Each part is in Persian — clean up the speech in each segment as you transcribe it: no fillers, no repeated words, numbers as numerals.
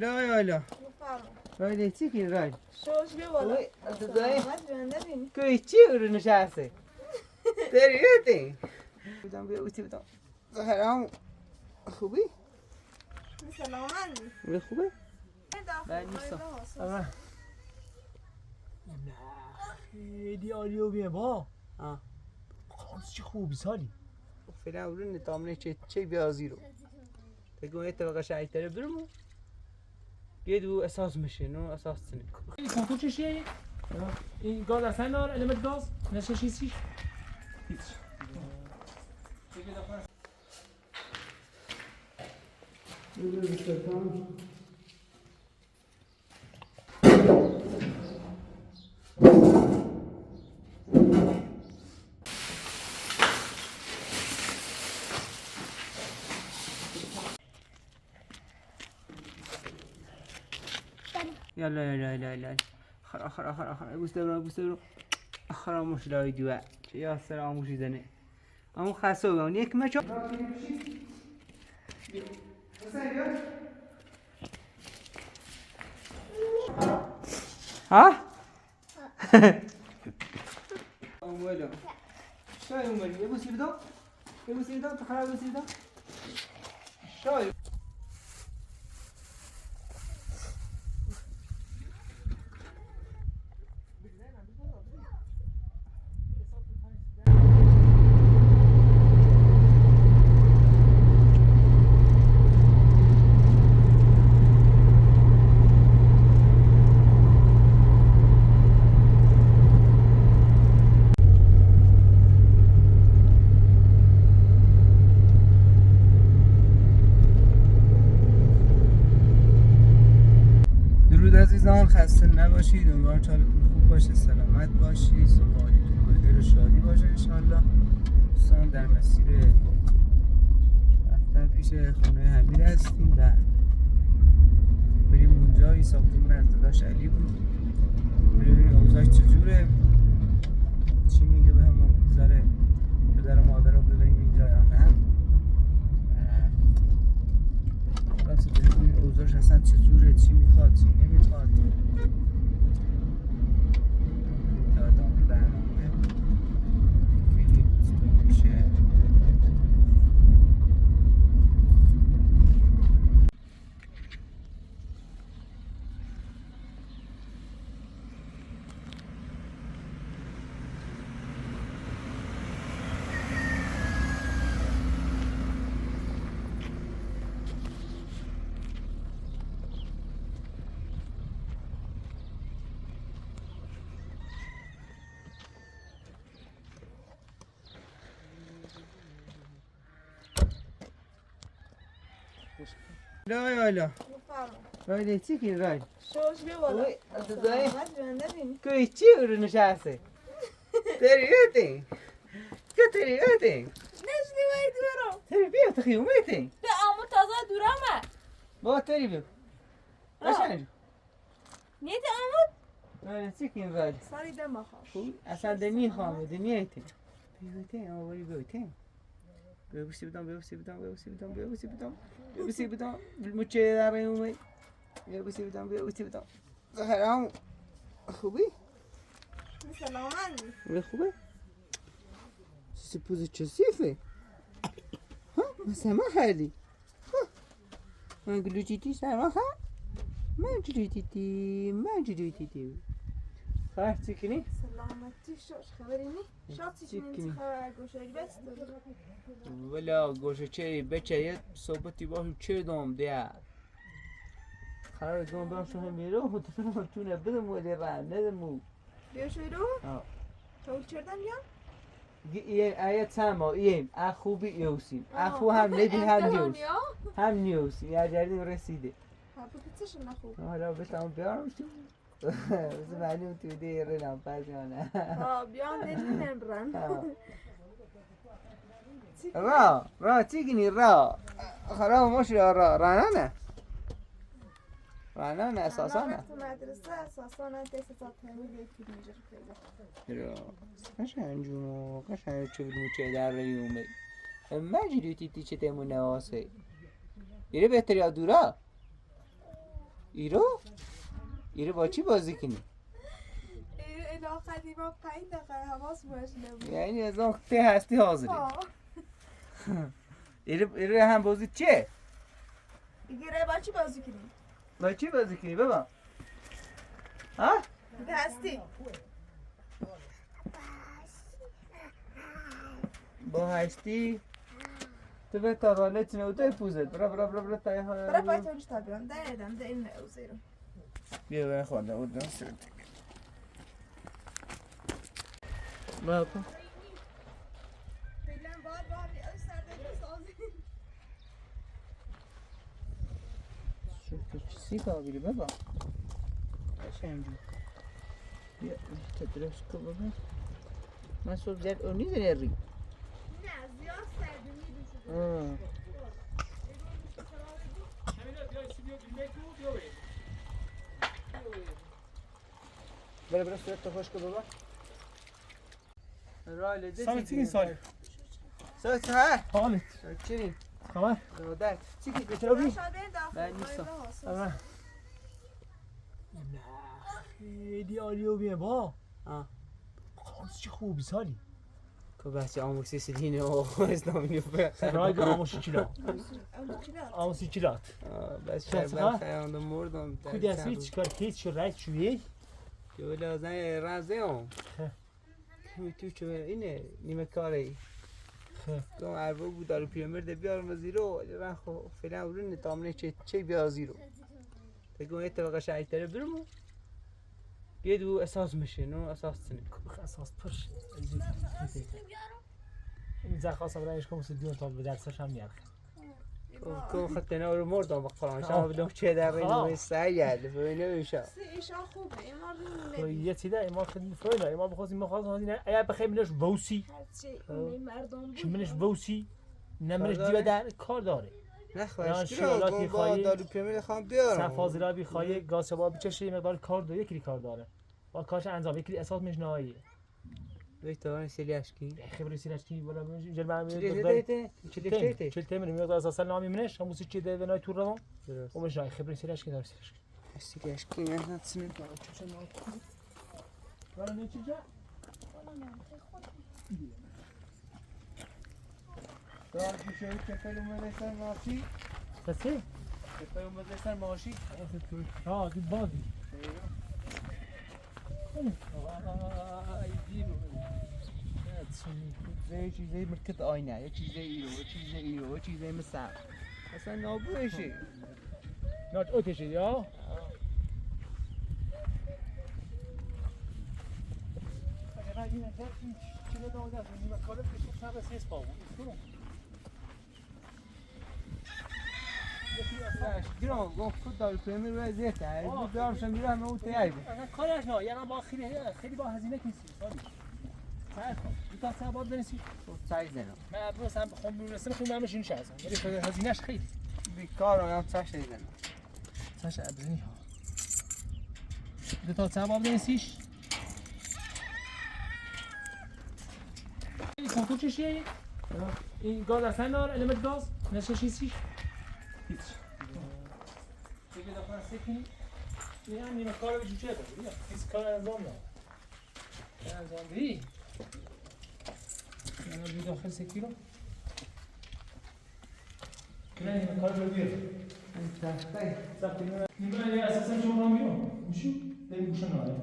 لا يا لا راي چی کی راي شوش بیا بالا کوی چی رو نشسته دریاتی بودم بیا اوتی بودم زهرام خوبی؟ سلامتی بیا خوبه؟ بله آره خیلی عالی و بیه با خالص چه خوبی سالی فعلا اولون نتامنه چه بیازی رو تقول انت بقى شاي ترى برمو يدو اساس مشي نو اساس سنه این کنتور چشیه؟ این گاز اصلا نار علمت گاز؟ نشه چیزیش؟ هیچ يلا يلا يلا يلا اخر اخر اخر اخر بوستو اخر مش لا يدوا يا سلام مش زنه امو خاصو یک ما شو ها اولا شاي عمري يبو سيبدا تخرب سيبدا شاي درود عزیزان خسته نباشید امیدوارم حالتون خوب باشه سلامت باشید صبح حالتون بخیر و شادی باشه انشالله دوستان در مسیر رفتن پیش خونه حمید هستیم و بریم اونجا این ساختمون از داداش علی بود بریم اوضاعش چجوره چی میگه به همون بذاره پدر و مادر رو ببریم اینجا یا نه راست ببینیم اوضاعش اصلا چجوره چی میخواد چی نمیخواد دادم برنامه ببینیم چطور میشه لا يا لا راي چی کی راي شوش بیا بالا کوی چی رو نشسته دریاتی دریاتی نشنی باید برو تری بیا تخیومتی به آمو تازه دورمه با تری بیا قشنگ نیت آمود راي چی کی راي ساری دم بخواه اصلا دمی خامه دمیتی بیوتی اولی بیوتی ببوسی بدم ببوسی بدم مچه در اومد ببوسی بدم زهرام خوبی؟ سلامتی خوبه؟ سپوز چه سیفه؟ ها؟ مثلا ما خیلی من گلوچیتی سرما ها؟ من جلوچیتی خواهر چی کنی؟ سلامتی شوش خبری نی شاتی چی خبر گوشایی بست ولا گوشه چه بچه یه صحبتی باشم چه دوم ده خراب دوم برم شو هم میرو و تونه بدم و ده رن ندمو بیاشوی رو؟ تاول چردن یا؟ آیه تما ایم خوبی یوسیم اخو هم ندی هم نیوسیم یا جردیم رسیده بچه‌ش نخوب حالا بتام بیارم شو بس معلوم تو ده رنم پس بیان دیدی نمرن را چیگینی را خراب ماشی رانانه اساسا نه تو مدرسه اساسا نه دست تا تمیز یکی میجر قشنگ جونو قشنگ چه چه در ریومه مجری تیتی چه تمونه واسه یه بهتری دورا ایرو با چی بازی کنی؟ اینا قدیما 5 دقیقه حواس باش نبود. یعنی از اون ته هستی حاضری ایرو هم بازی چیه؟ دیگه با چی بازی کنی؟ با چی بازی کنی بابا؟ ها؟ هستی؟ با هستی؟ تو به تاغالت نوته پوزت برا تایی ها برای باید اونش تا بیان دردم ده این نوزی رو بیا برای خورده بود دان سرده بابا فیلم بار از سرده سازی شو تو چیزی کابیلی بابا باشه همجور بیا تدرس که بابا من صبح زد اونی زنی ری نه زیاد سرده میدون شده برا صورت تو خوش که بابا رای لده سامت چی سال؟ سامت ها؟ حالت چی؟ خبر؟ دادر چی که چرا بی؟ من نیستم نه خیلی عالی و بیه با خواست چی خوبی سالی که بحثی آموسی سدینه و اسلامی رای به آموشی چیلا آموشی چیلات بس شربت خیاند مردم کودی اصلی چیکار هیچ رای چویی؟ که ولی از این رمزه هم همی تو چه اینه نیمه کاری که هم عربه بود دارو پیرمرده بیارم زیرو من خو فعلا برون نتامنه چه بیار زیرو تگو این طبقه شایدتره برمو بیاد او اساس میشه نو اساس تنه اساس پرش این زخواستم رایش کنم سدیون تا به درسش هم میارخ که خط نه رو مردم بقران شما بدم چه در این سعید ببینه میشه ایشا خوبه ایما رو یه چیده ایما خدمت فایده ایما بخواستیم مخواستم ایا بخیر منش بوسی هرچی این مردم چی منش بوسی نمرش دیو در کار داره نخواهش شیالاتی خواهی دارو پیرمرد خواهم بیارم صفازیرا بی خواهی گاز شباب بچشه مقدار کار داره یکی کار داره با کارش انجام یکی اساس مش نهاییه وی تو سیلی اشکی خبری سیرش کی ولا جل ما چلته من میاد اساسا نامی منش هم موسی چی ده و نای تو رو و مش نای خبری سیرش کی داره سیرش سیلی اشکی من نتسنه ولا نه چیزا دار میشه که فیلم مدرسه ماشی بسه که فیلم مدرسه ماشی ها دي بادي یه چیزی مرکز آینه یه چیزی ایرو یه چیزی مثل اصلا نابوشه نات اوتشه یا اگر این چیزا داده است نیمه کارت بشه شب سیس باو گرام گفت دارو پیرمرد رو زیت است بیارمشم میره همه اون تیاری بود کارش نه یعنی با خیلی با هزینه کسی سالی سعی کن تا سبب برسی سعی زنم من ابروز هم بخوام برسم خود همش این شازم ولی هزینه‌اش خیلی بیکار هم سعی زنم ساش ابزنی ها دو تا سبب برسیش این کنتور چیه این گاز اصلا نار المنت گاز نشه چیزیش هیچ دیگه دفعه سکنی این هم نیمه کار بجو چه بود هیچ کار انجام نه انجام دی من رو داخل سکی رو نه نیمه کار رو بیار سختی نیمه یه اساسا شما هم بیرون میشو داری گوشه ناره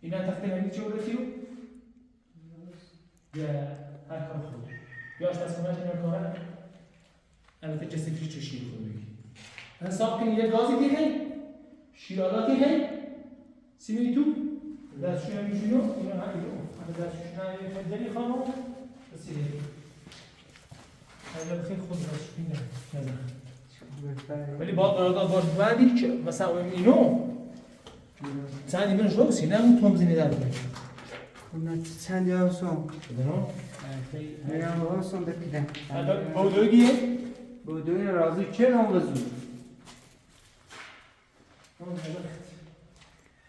اینا تختی نمی چه بوده تیو یا هر کار خود یا اشتاز کنه این کاره البته جستی فیش چشی خود بگی حساب کنی یه گازی دیگه شیالاتی هی سیمی تو دستشوی میشینو اینا هم بیرون اما دستشوی نه داری خانم رسیده حالا بخیر خود دستشوی نزن ولی باید برادر باش بعدی که مثلا اینو سعدی منش روسی نه اون توم زینی در بگیر اون چند جا هستم بدنو میرم هستم بپیدم بودوگیه بودوی رازی چه نام بزود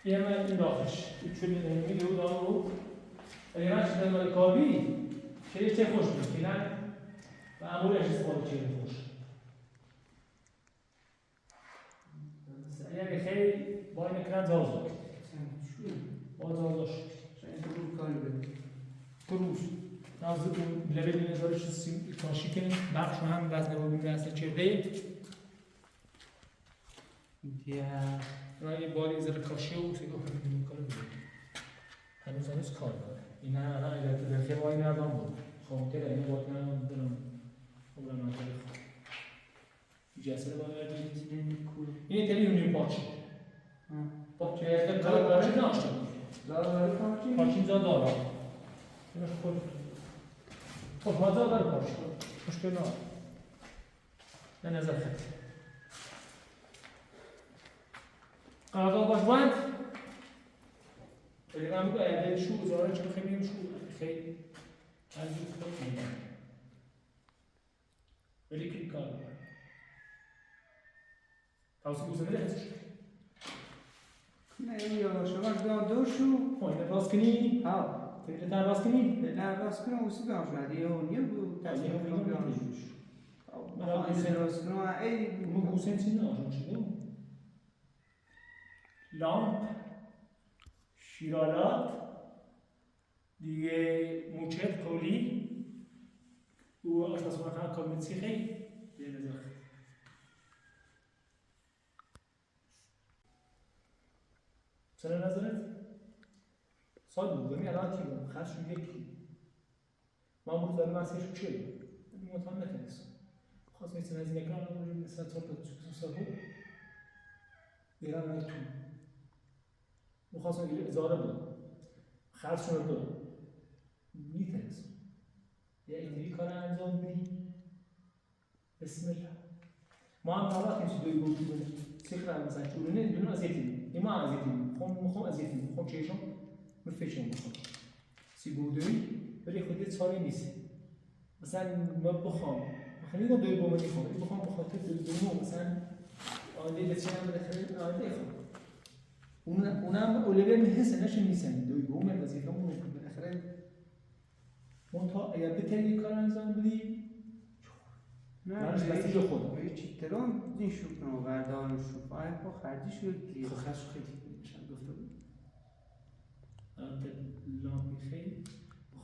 یه من این داخلش چون میدو دارو اگه من شده مال کابی چه خوش بود فیلن معمولش استفاده چه خوش اگر فعلا زازو زازوش روز نازل لبه نظرش کاشی کنیم بخش هم وزن رو بیم اصلا چرده رای باری زر کاشی و سیگاه کنیم کار بیم هنوز کار داره این الان اگر تو دلخه وای نردام بود خامتر اینه باید نردام خب رمان تره خواهد جسر باید این تلی اونیم پاچی پاچی کار پاچی ناشته بود پاچی زاد دارم اینش خود خب هزار داره پاچی مشکل نه نه نظر خط قرار باش وند ولی من میگم اگه شو زاره چون خیلی شو خیلی از خود میگم ولی کلیک کار داره توصیل بزنه هستش نه یا شما بیان دوشو پایین راست کنی ها تیره تر راست کنی نه راست کنم وسی بیان شما دیگه اونیه بود تصمیم بیان بگیرم من حسین راست کنم ای مو حسین چی نه آجون شده لامپ شیرالات دیگه موچت کولی و آشپزخونه خانه کابینت خیلی یه نظر سر نظرت سال بود بمی الان تیم خرشون یکی ما امروز داریم مسیرشون چیه؟ مطمئن نکنیست خواست میتونه از این اکران رو بجید مثل سال تا سال بود بیرم نای تو میخواستم ازاره بود خرشون رو دو میتونست یه اینجوری کار انجام بدی بسم الله ما هم طبعا کسی دوی بود سیخر مثلا چونه دونه از یتیم ایما از یتیم خم از یتیم خم چیشم مفیشم بخوام سی بودوی ولی خودی چاره نیست مثلا ما بخوام خیلی دوی بوم میخوام بخوام بخاطر دوم مثلا آنده بچینم بخیر آنده خام اونم اولویت میهست نشه نیستن دوی بوم وظیفه اون بالاخره منتها اگر بتونی کار انجام بدی نه بستی جو خود یه چی ترون این شوک نو بردان شوک آیا خو خرجی شد دیگه خو خرج خیلی میشن گفته بود لامپی خیلی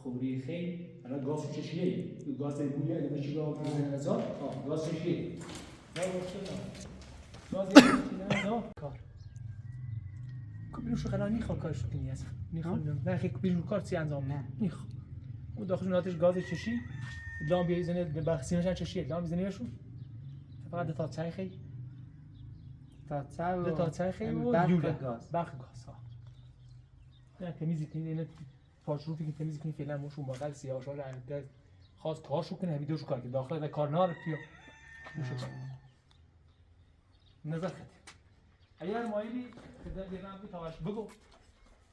خوری خیلی الان گاز چشیه گاز بویه اگه بچی گاز نزار گاز چشیه نه مشکل گاز نزار کار بیروش خلا نیخواد کارش کنی اصلا نیخواد نه خیلی بیروش کار چی انجام نه نیخواد اون داخلشون آتش گاز چشی لام بیزنه بخسینشان چشیه لام بیزنه بهشون فقط دو تا چای خیلی دو تا چای خیلی و یوله برق گاز ها نه تمیزی کنید اینه پارچروفی که تمیزی کنید فعلا موشون باقل سیاهشا رو انده خواست کارشو کنه همین دوشو کار که داخل در کار نهار پیا موشو کار نظر خیلی اگر مایلی خدا بیرم بی تاوش بگو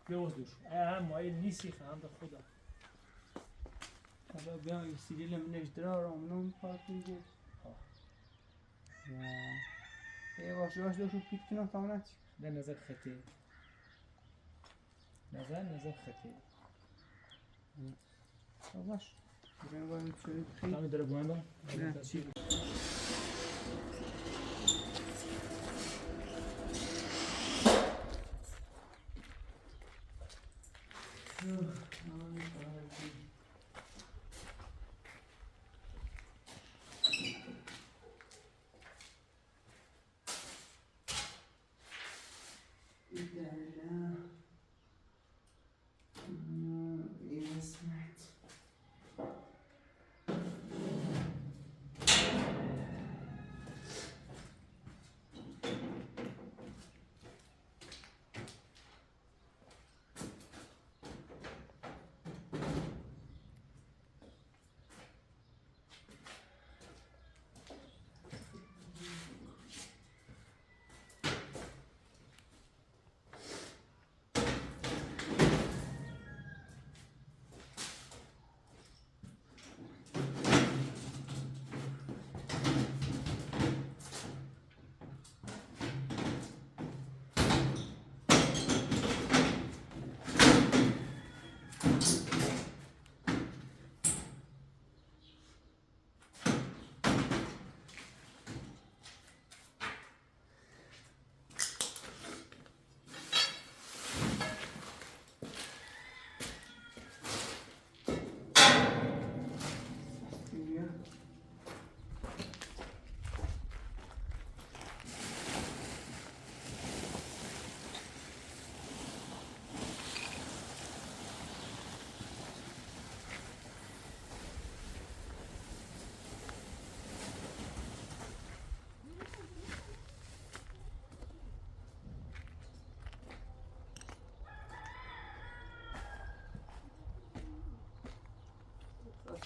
بیوز دوش اگر مایل نیستی خواهم در خدا حالا بیان این سیریل من نشترا رو منون پارکینگ یه باش دوشو پیک کنم تامنه چی نه نظر خطی نظر خطی باش بیان باید چوری خیلی تامی داره بوانده نه چی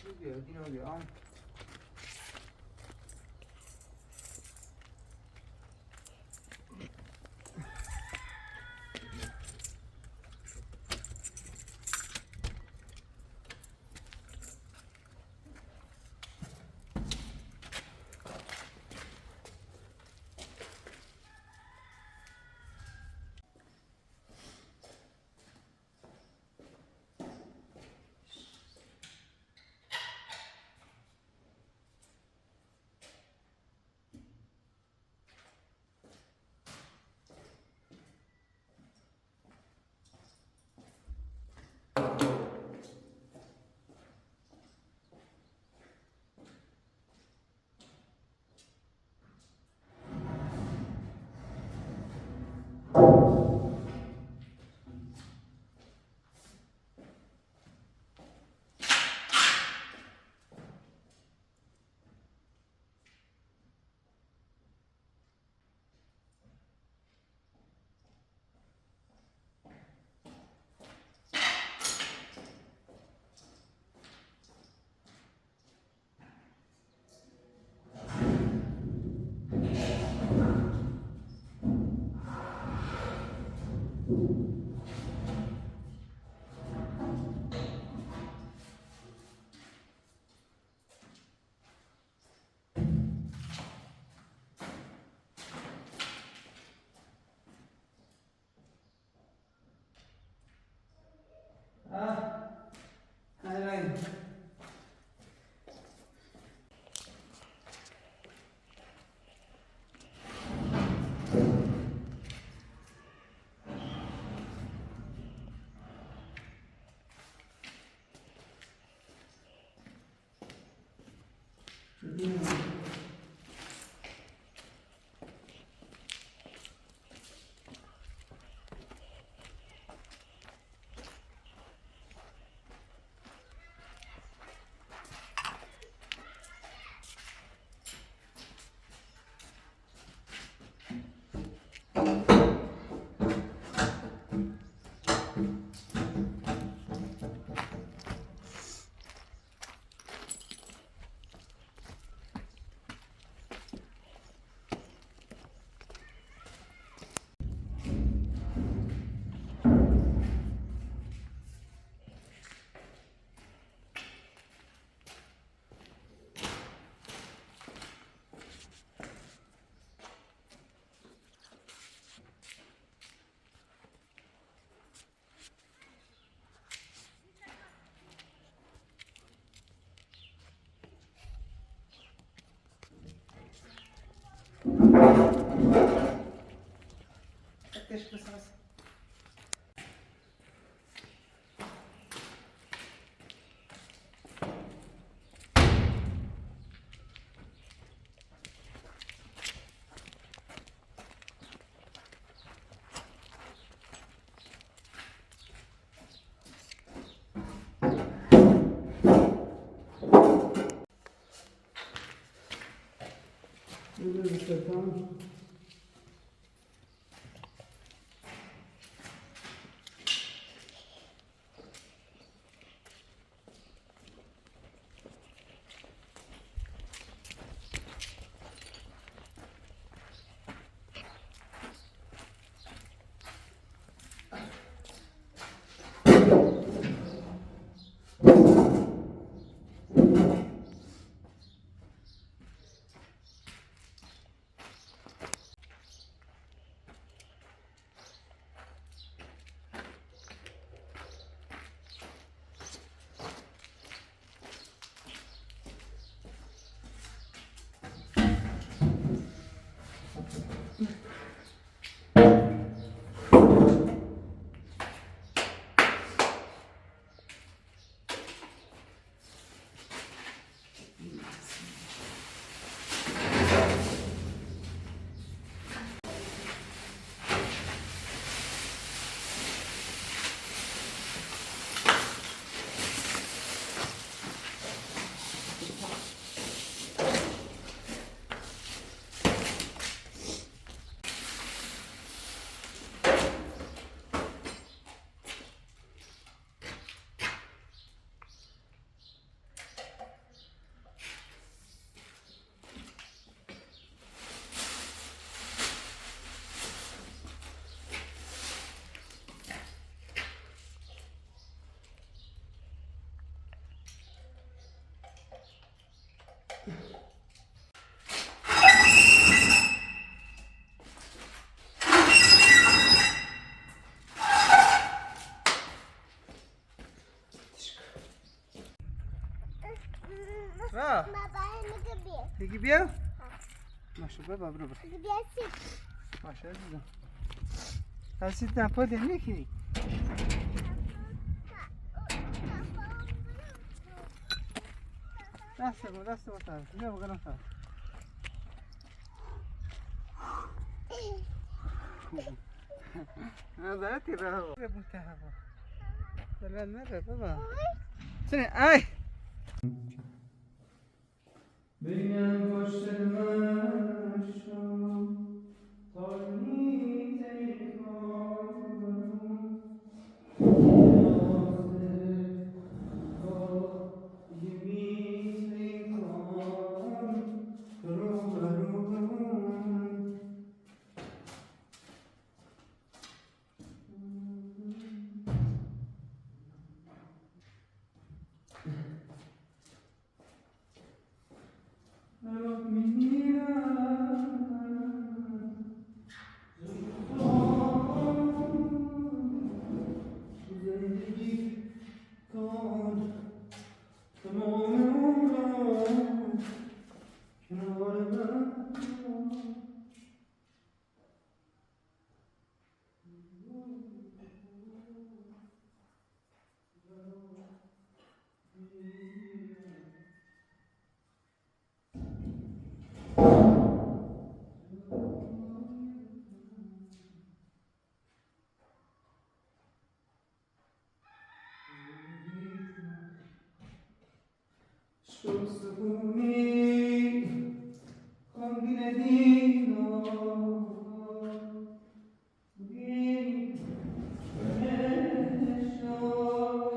بیا دینا بیا Ateş kısası. Tamam. دیگه بیا باشه بابا برو بیاسی باشه عزیزم هستید نپا دنیا کی دست با طرف بیا بگرم طرف نظرتی را بوته هوا دلال نره بابا سنه ای بینم پشت من شو تا میزنی کارم یه میزنی کارم رو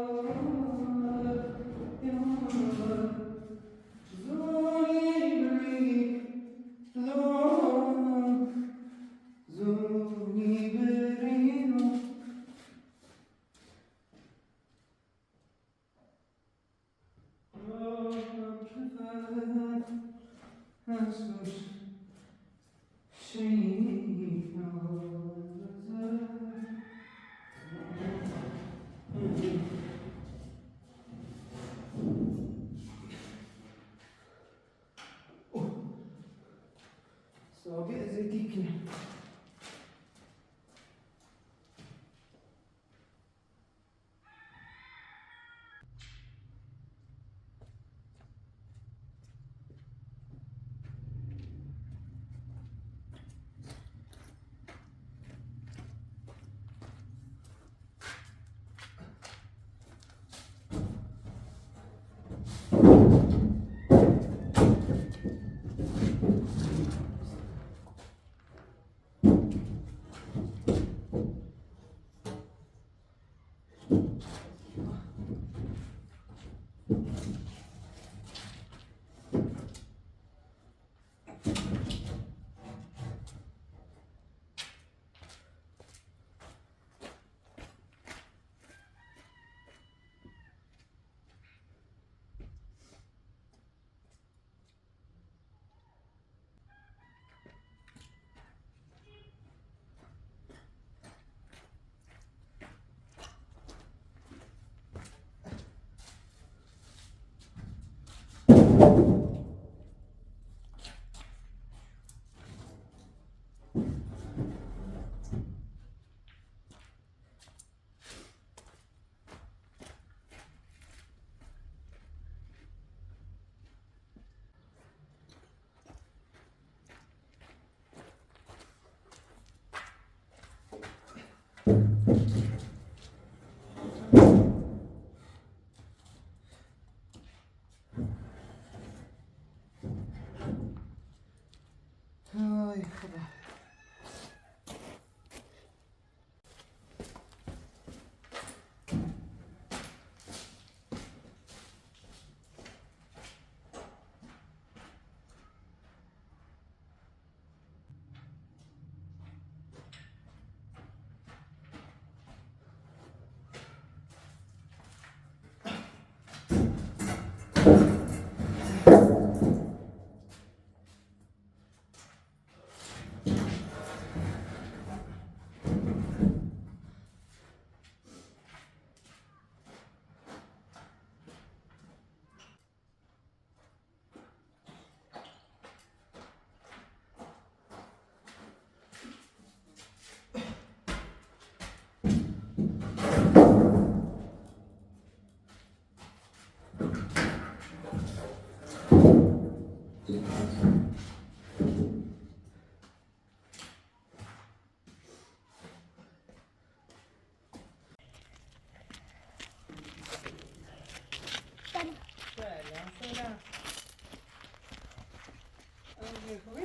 خوبی؟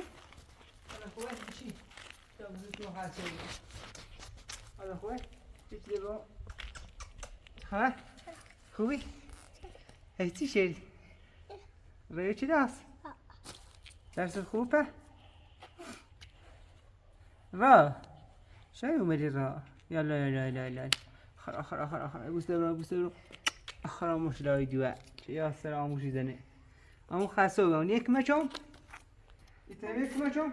حالا خوبه؟ چی؟ تا بزرگ تو حاصل حالا خوبه؟ چی با؟ ها؟ خوبی؟ هی چی شدی؟ روی چی دست؟ درست خوبه؟ را شاید اومدی را یالا یالا یالا یالا خرا بوسته برو خراموش لای دوه چه یا سر آموشی زنه آمو خسته بگم نیه کمه چون؟ ایتنه کمه چون؟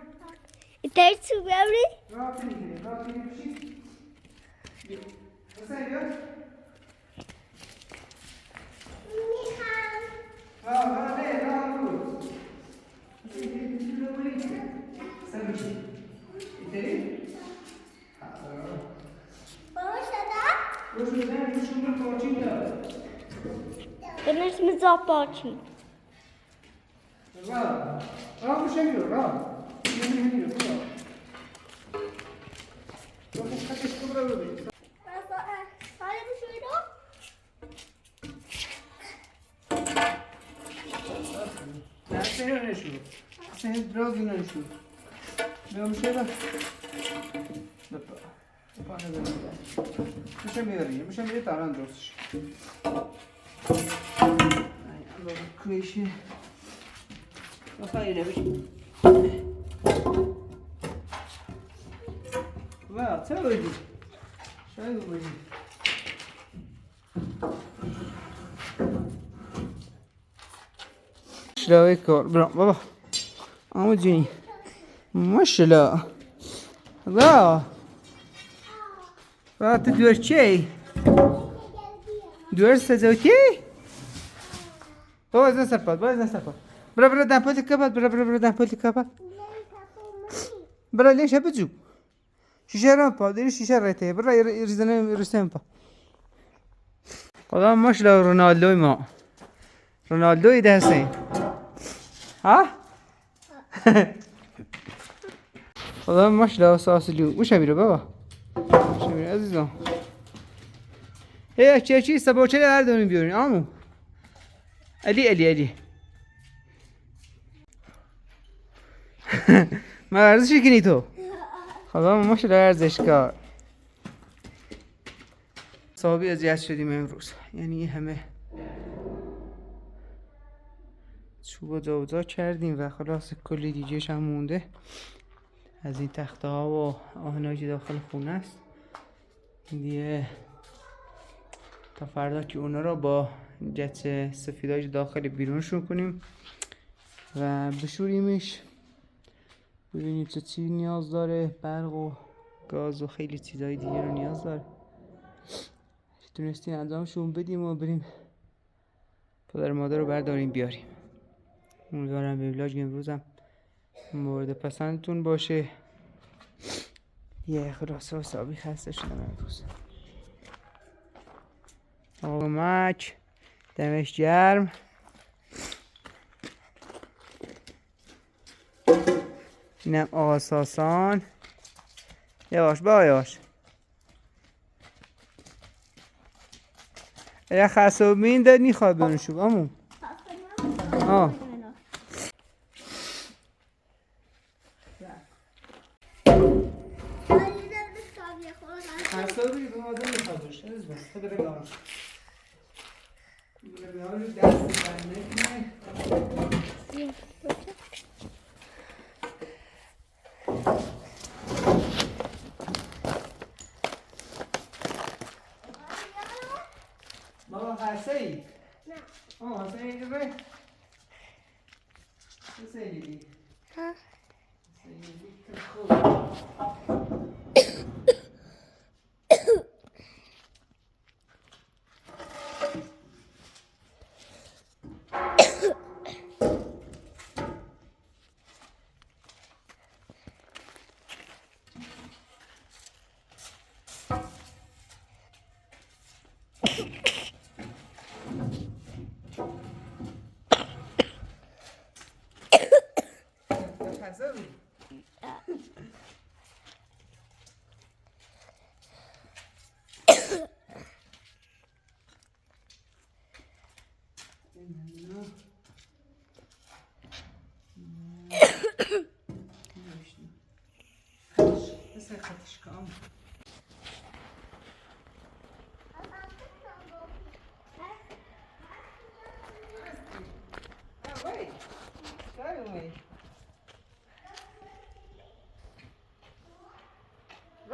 ایتایی چو بیابری؟ را کنی بشی حسین بیا را نه را بود حسین بیا بری سر بشی ایتنه؟ بابا شده؟ روش بزن روشون رو پاچی دار Dönüş mü zapaçı? را بشه میرو را میرو را رو خطش کن رو ببین Hadi bir şey yok. نه سه نشو سه درازی نشو بیام شه با بپا میشه میبری تاران درستش الله کویشه خیلی نمیشه و چه بودی؟ شاید بودی شلوه کار برام بابا آمو جونی ماشالله و تو دور چی؟ دور سزوتی؟ بابا از نسر پاد برا دمپاتی کپاد برا دمپاتی کپاد برا لیش بجو شیشه رام پا دیری شیشه رایته برا ریزنه رستم پا خدا ماشالله رونالدوی ما رونالدوی ده حسین ها؟ خدا ماشالله ساسلیو موشه میره بابا موشه میره عزیزم هی چی سبوچه هر دونی بیارین آمو علی ما ورزشی کنی تو خدا ماشالله ورزشکار صحابی اذیت شدیم امروز یعنی همه چوب و دوزا کردیم و خلاص کلی دیجهش هم مونده از این تخته ها و آهنایی که داخل خونه است دیگه تا فردا که اونا رو با جت سفیداش داخل بیرونشون کنیم و بشوریمش ببینیم چه چی نیاز داره برق و گاز و خیلی چیزای دیگه رو نیاز داره تونستیم انجامشون بدیم و بریم پدر مادر رو برداریم بیاریم امیدوارم به ویلاج امروزم مورد پسندتون باشه یه خلاصه حسابی خسته شدم امروز آقا مچ دمش گرم اینم آقا ساسان یواش بایاش اگه خسته بین داد نیخواد بینشو امون آه خسته بین دو مادر نیخواد بشه از بس خب بره گام دست برنکنه بابا خسته ای؟ نه خسته ای بره؟ خسته ای دی؟ ها؟ خسته ای دی که خوب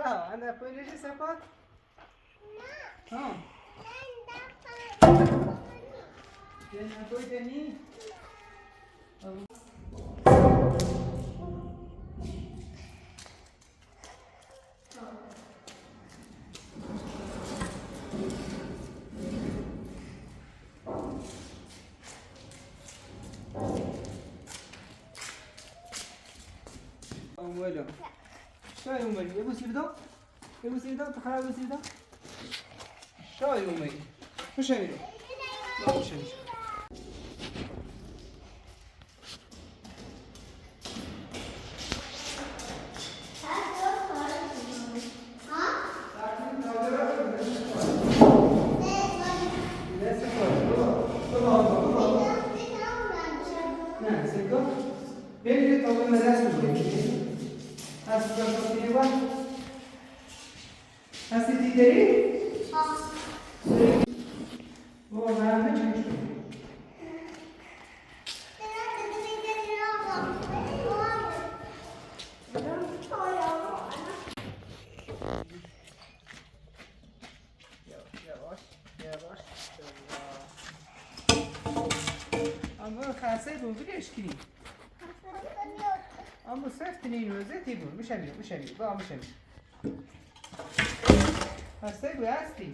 برا انا پوینش سپات نه ها نه پوینی ولا شاي أمي أبو سيدا تخرج أبو سيدا شاي أمي مش هيدا لا مش هيدا اما خاصه رو بدش کنی اما سفت نینو زیتی بود میشه با میشه خاصه بود هستی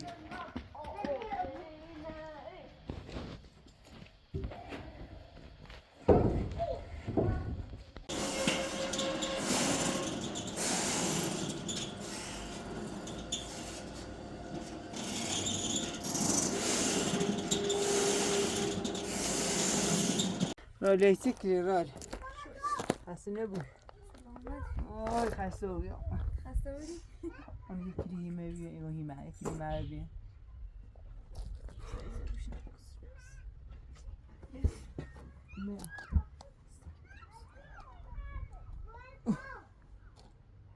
راليتك لي رالي خاصني ابوي خاصه بودي انا يكلي ما بي وهي معي يكلي معي بي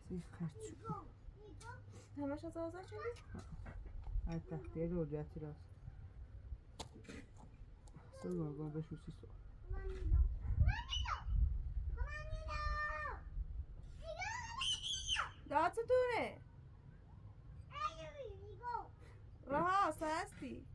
سيف خرج همش از آزاد شدی؟ هاي تحتيه رو جاتي راس سوى قام بشو سيسو داتتونه رها هستی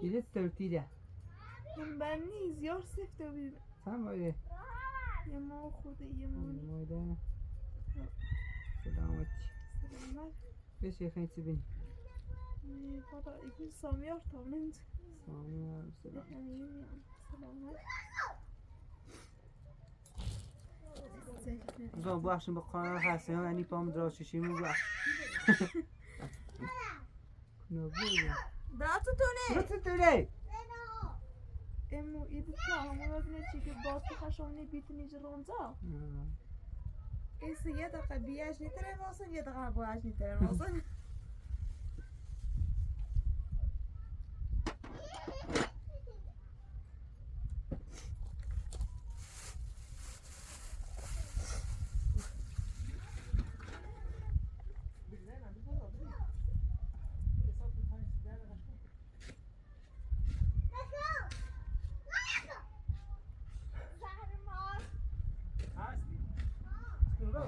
يجي الترتيلة من بني زيار سفته بيبه سلام عليكم يا ما خوده يا ماني سلامتي سلامت بس يا خيتي بني بابا يقول ساميار طمنت سلامة سلامت زون بخشم به قانون هستی هم یعنی پام دراششیمون بخش نبوده داتتونه امو ایدی که همون ببینه چی که باز تو خشمانی بیتونی جرونزا ایسی یه دقیقه بیاش نیتره واسن یه دقیقه باش نیتره واسن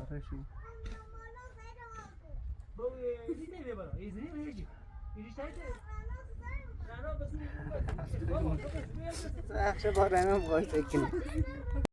خشم اخشى بارم هم قايت اکنی